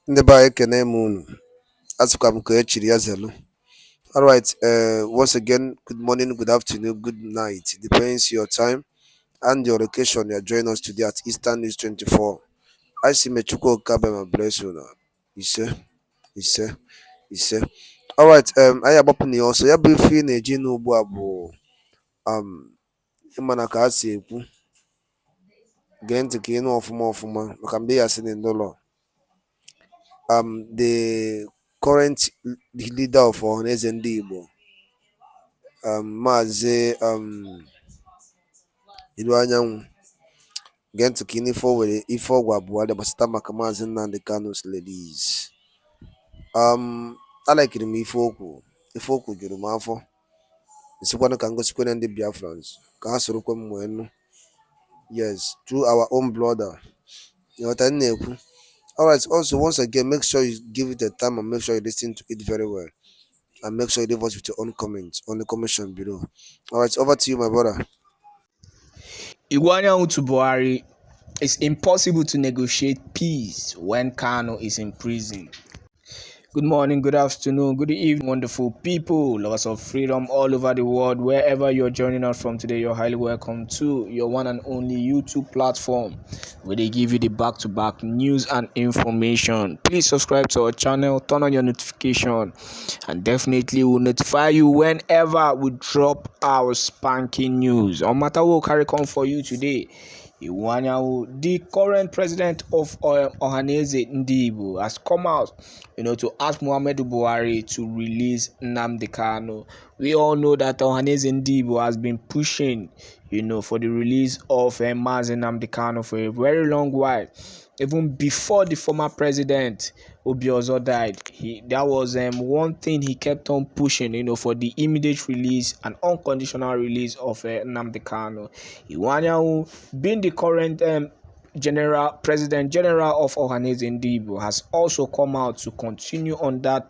Ndị be anyị ekene m unu. Asịkwa m ka echiri ya zelu. Alright, once again, good morning, good afternoon, good night. Depends your time and your location. You are joining us today at Eastern News 24. I see Mechuko Kabema bless you now. Ise, ise, ise. Alright, anyị agbapụna ya ọsọ. Ya bụ ife ị na-eji n'ugbu a bụ ịma na ka a si ekwu. Gee ntị ka ị nụ ọfụma ọfụma maka mgbe ya sị n'ụlọ. The current leader of Ohaneze ndị Igbo, Mazi Ilu Anyanwụ, gee ntị ka ị nụ ife ọgwụ abụọ gbasata maka Mazi Nnamdi Kanu's release. Alakiri m ife okwu juru m afọ. Nsikwana ka ngosikwana ndị Biafrans ka ha sorokwe m wee nụ. Yes, through our own brother. Ịghọta m na-ekwu. Alright, also once again, make sure you give it a time and make sure you listen to it very well. And make sure you leave us with your own comments on the comment section below. Alright, over to you, my brother. Igbo to Buhari, it's impossible to negotiate peace when Kanu is in prison. Good morning, good afternoon, good evening, wonderful people, lovers of freedom all over the world. Wherever you're joining us from today, you're highly welcome to your one and only YouTube platform where they give you the back-to-back news and information. Please subscribe to our channel, turn on your notification, and definitely we'll notify you whenever we drop our spanking news. No matter what we'll carry on for you today. The current president of Ohaneze Igbo has come out, to ask Muhammadu Buhari to release Nnamdi Kanu. We all know that Ohaneze Igbo has been pushing, for the release of Mazi Nnamdi Kanu for a very long while. Even before the former president Obiozo died, that was one thing he kept on pushing, for the immediate release and unconditional release of Nnamdi Kanu. Iwanyahu, being the current president general of Ohaneze Igbo, has also come out to continue on that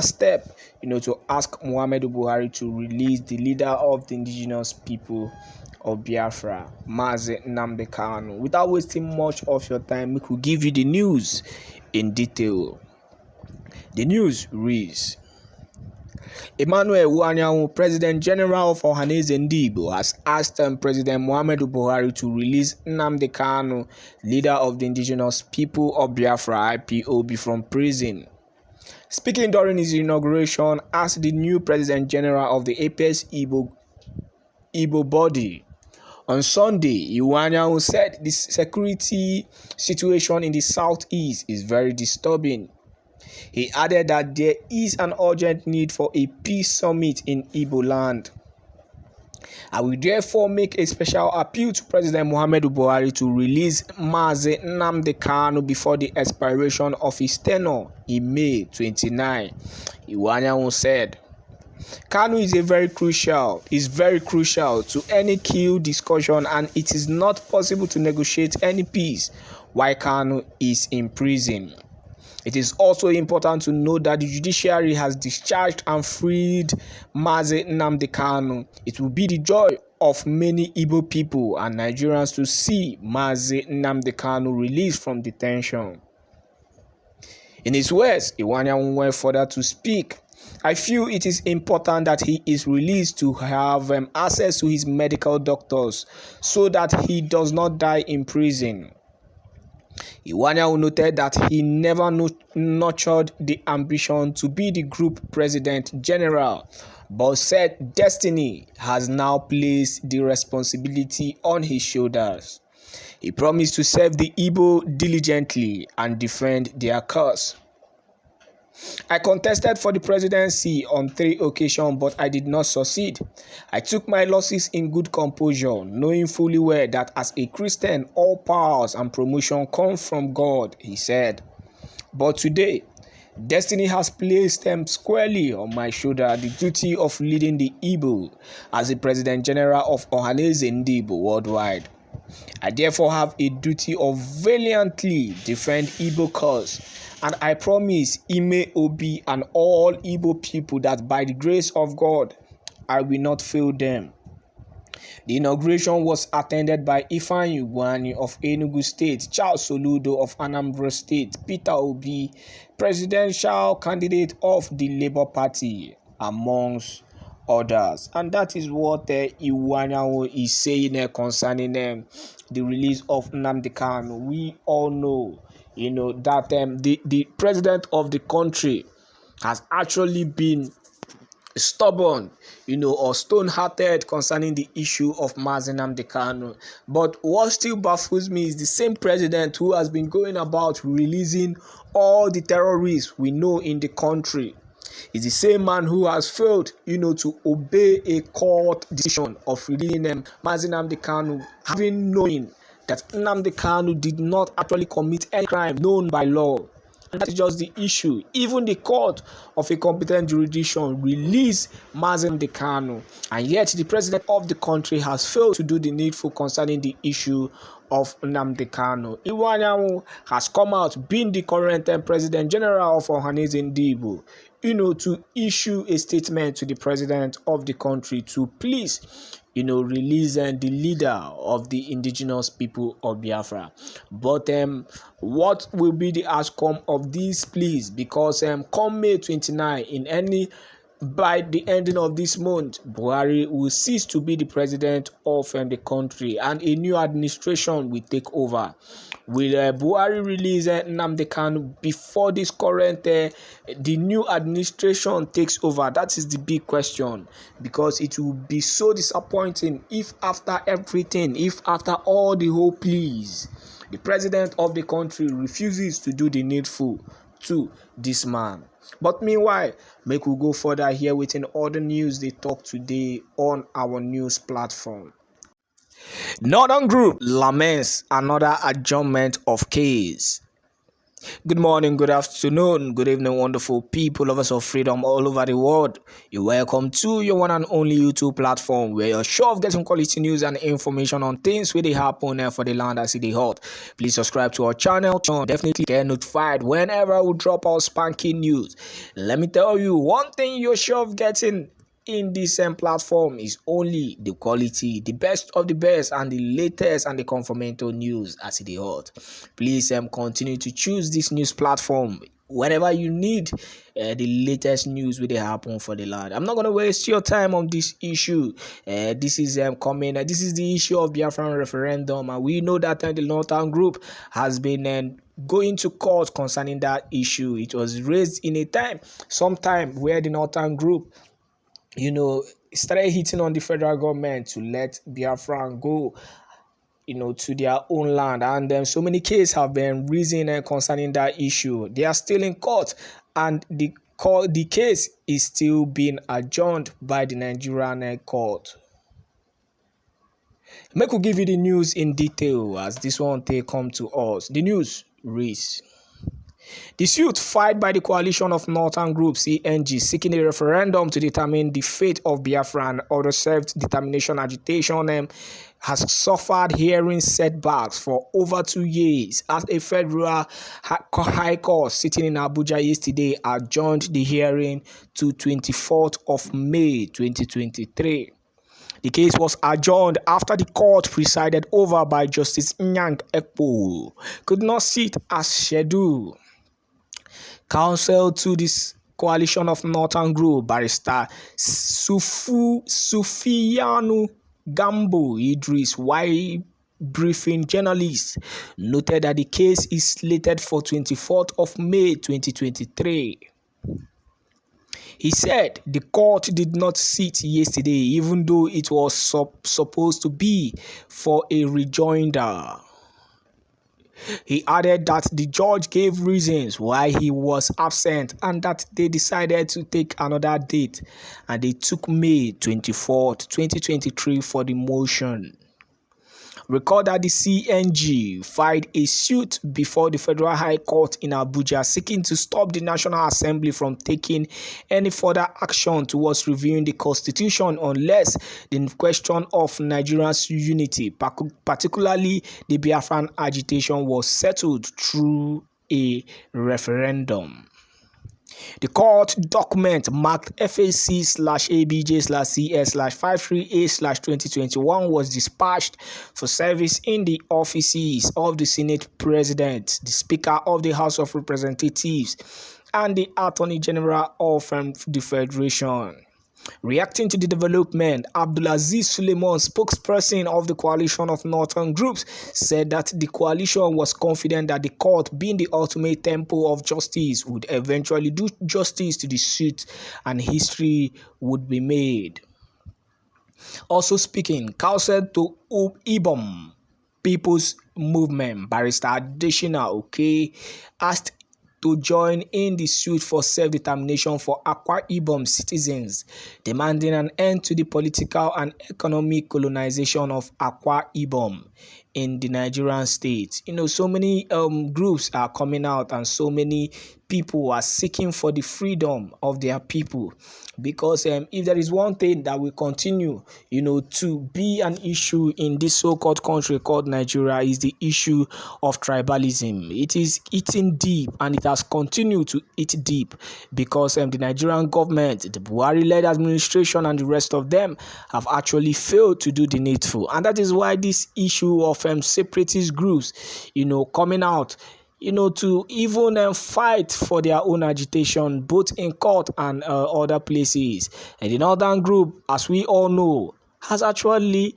step, to ask Muhammadu Buhari to release the leader of the indigenous people of BIAFRA, Mazi Nnamdi Kanu. Without wasting much of your time, we could give you the news in detail. The news reads: Emmanuel Iwanyahu, President General of Ohaneze Igbo, has asked President Muhammadu Buhari to release Nnamdi Kanu, leader of the indigenous people of Biafra (IPOB), from prison. Speaking during his inauguration as the new President General of the APS Igbo body on Sunday, Iwanyahu said the security situation in the southeast is very disturbing. He added that there is an urgent need for a peace summit in Igbo land. I will therefore make a special appeal to President Muhammadu Buhari to release Mazi Nnamdi Kanu before the expiration of his tenure in May 29. Iwanyahu said, Kanu is very crucial to any kill discussion, and it is not possible to negotiate any peace while Kanu is in prison. It is also important to note that the judiciary has discharged and freed Mazi Nnamdi Kanu. It will be the joy of many Igbo people and Nigerians to see Mazi Nnamdi Kanu released from detention. In his words, Iwanyahu went further to speak. I feel it is important that he is released to have access to his medical doctors so that he does not die in prison. Iwanyahu noted that he never nurtured the ambition to be the group president general, but said destiny has now placed the responsibility on his shoulders. He promised to serve the Igbo diligently and defend their cause. I contested for the presidency on 3 occasions, but I did not succeed. I took my losses in good composure, knowing fully well that as a Christian, all powers and promotion come from God, he said. But today, destiny has placed them squarely on my shoulder the duty of leading the Igbo as the President General of Ohaneze Igbo worldwide. I therefore have a duty of valiantly defend Igbo cause. And I promise Ime Obi and all Igbo people that by the grace of God, I will not fail them. The inauguration was attended by Ifeanyi Ugwuanyi of Enugu State, Charles Soludo of Anambra State, Peter Obi, presidential candidate of the Labour Party, amongst others. And that is what Iwanyanwo is saying concerning the release of Nnamdi Kanu. We all know, that the president of the country has actually been stubborn, or stone-hearted concerning the issue of Mazi Nnamdi Kanu. But what still baffles me is the same president who has been going about releasing all the terrorists we know in the country. Is the same man who has failed, to obey a court decision of releasing Mazi Nnamdi Kanu, having known that Nnamdi Kanu did not actually commit any crime known by law. And that is just the issue. Even the court of a competent jurisdiction released Mazi Nnamdi Kanu, and yet the president of the country has failed to do the needful concerning the issue of Nnamdi Kanu. Iwanyanwo has come out, being the current president general of Ohaneze in Igbo, to issue a statement to the president of the country to please, release the leader of the indigenous people of Biafra. But what will be the outcome of this please? Because come May 29, by the ending of this month, Buhari will cease to be the president of the country, and a new administration will take over. Will Buhari release Nnamdi Kanu before this current the new administration takes over? That is the big question, because it will be so disappointing if after everything, if after all the whole pleas, the president of the country refuses to do the needful to this man. But meanwhile, make we go further here within all the news they talk today on our news platform. Northern Group laments another adjournment of case. Good morning, good afternoon, good evening, wonderful people, lovers of freedom all over the world. You're welcome to your one and only YouTube platform where you're sure of getting quality news and information on things where they happen for the land as it is hot. Please subscribe to our channel. Definitely get notified whenever we drop our spanking news. Let me tell you, one thing you're sure of getting in this platform is only the quality, the best of the best, and the latest and the confirmatory news as it is hot. Please continue to choose this news platform whenever you need the latest news will happen for the land. I'm not going to waste your time on this issue. This is coming. This is the issue of BIAFRA referendum, and we know that the Northern Group has been going to court concerning that issue. It was raised in sometime where the Northern Group started hitting on the federal government to let Biafra go, to their own land. And so many cases have been risen concerning that issue. They are still in court, and the case is still being adjourned by the Nigerian court. Make we give you the news in detail as this one they come to us. The news reads: the suit filed by the coalition of Northern Group (CNG) seeking a referendum to determine the fate of Biafra and other self-determination agitation has suffered hearing setbacks for over 2 years as a federal high court sitting in Abuja yesterday adjourned the hearing to 24th of May 2023. The case was adjourned after the court presided over by Justice Nyang Ekpo could not sit as scheduled. Counsel to this coalition of Northern Group, Barrister Sufiyanu Gambo Idris, while briefing journalists, noted that the case is slated for 24th of May 2023. He said the court did not sit yesterday, even though it was supposed to be for a rejoinder. He added that the judge gave reasons why he was absent and that they decided to take another date, and they took May 24th, 2023 for the motion. Recall that the CNG filed a suit before the Federal High Court in Abuja seeking to stop the National Assembly from taking any further action towards reviewing the Constitution unless the question of Nigeria's unity, particularly the Biafran agitation, was settled through a referendum. The court document marked FAC/ABJ/CS/53A/2021 was dispatched for service in the offices of the Senate President, the Speaker of the House of Representatives, and the Attorney General of the Federation. Reacting to the development, Abdulaziz Suleiman, spokesperson of the coalition of northern groups, said that the coalition was confident that the court, being the ultimate temple of justice, would eventually do justice to the suit and history would be made. Also speaking, counsel to Ibom People's Movement, Barrister Adeshina asked to join in the suit for self-determination for Akwa Ibom citizens, demanding an end to the political and economic colonization of Akwa Ibom in the Nigerian state. So many groups are coming out and so many people are seeking for the freedom of their people, because if there is one thing that will continue to be an issue in this so-called country called Nigeria, is the issue of tribalism. It is eating deep, and it has continued to eat deep, because the Nigerian government, the Buhari-led administration, and the rest of them have actually failed to do the needful. And that is why this issue of separatist groups coming out to even fight for their own agitation, both in court and other places. And the northern group, as we all know, has actually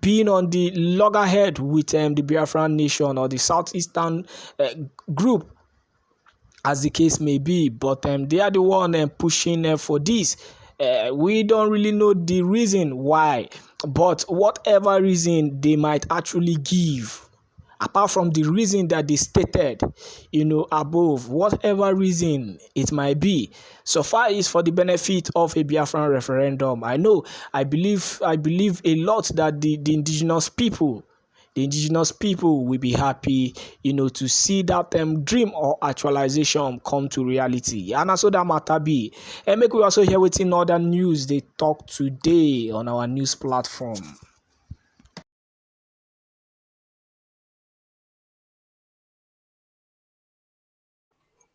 been on the loggerhead with the Biafra nation, or the southeastern group, as the case may be. But they are the one pushing for this. We don't really know the reason why, but whatever reason they might actually give, apart from the reason that they stated, above, whatever reason it might be, so far is for the benefit of a Biafran referendum. I believe a lot that the indigenous people will be happy, to see that dream or actualization come to reality. And also that matter be. And make we also hear within other news they talk today on our news platform.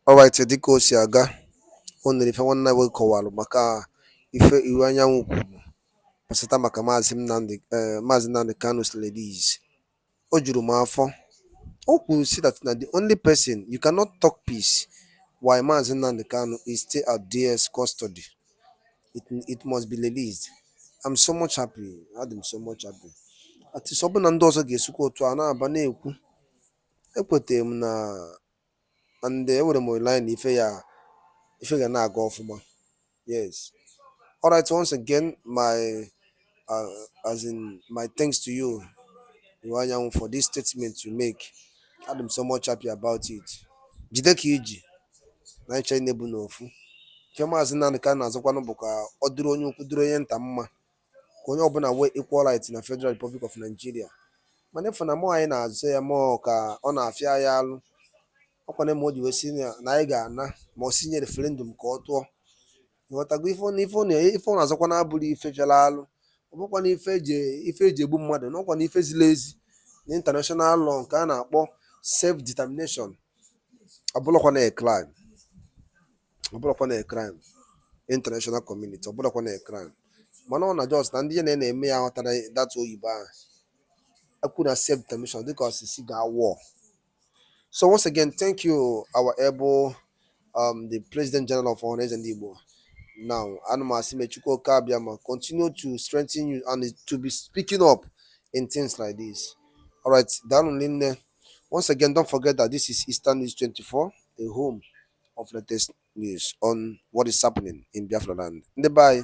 Alright, dịka o si aga, o nwere ife nwanne anyị kọwalụ maka ife iwu anyanwụ kwuru gbasata maka Mazi Nnamdi Kanu release. O juru m afọ. O kwuru si that na the only person you cannot talk peace while Mazi Nnamdi Kanu is still at DS custody. It must be released. I'm so much happy. I'm so much happy. At least ọ bụ na ndị ọzọ ga-esukwa otu a na-aba na-ekwu. Ekwetere m na and enwere m olileanya na ife ga na-aga ọfụma. Yes. Alright, once again, my thanks to you, Iwanyanwu, for this statement you make. I'm so much happy about it. Jide ka iji na ịcha inebu n'ofu. Nke Maazị Nnamdi Kanu na-azọkwanụ bụ ka ọ dịrị onye ukwu dịrị onye nta mma, ka onye ọbụla wee equal right na Federal Republic of Nigeria. Mana ịfụ na mụ anyị na-azụ ya mụọ ka ọ na-afịa ya alụ. Ọkwana ma o ji wee si na anyị ga-ana ma ọ sinye referendum ka ọ tụọ. Ịghọtago ife ọ na-azọkwa na-abụrụ ife fiala alụ. Ọ bụkwa na ife eji egbu mmadụ, na ọkwa na ife ziri ezi na international law nke a na-akpọ self-determination. Ọbụlakwa na crime. Ọbụlakwa na crime. International community. Ọbụlakwa na crime. Mana ọ na just na ndị ya na-eme ya ghọtara data oyibo ahụ. Ekwu na self-determination dịka osisi ga-awọ. So once again, thank you, our able the President General of Ohaneze and Igbo. Now, Anumasi Mechuko Kabiama, continue to strengthen you and to be speaking up in things like this. All right, down once again, don't forget that this is Eastern News 24, a home of latest news on what is happening in Biafra land. Bye.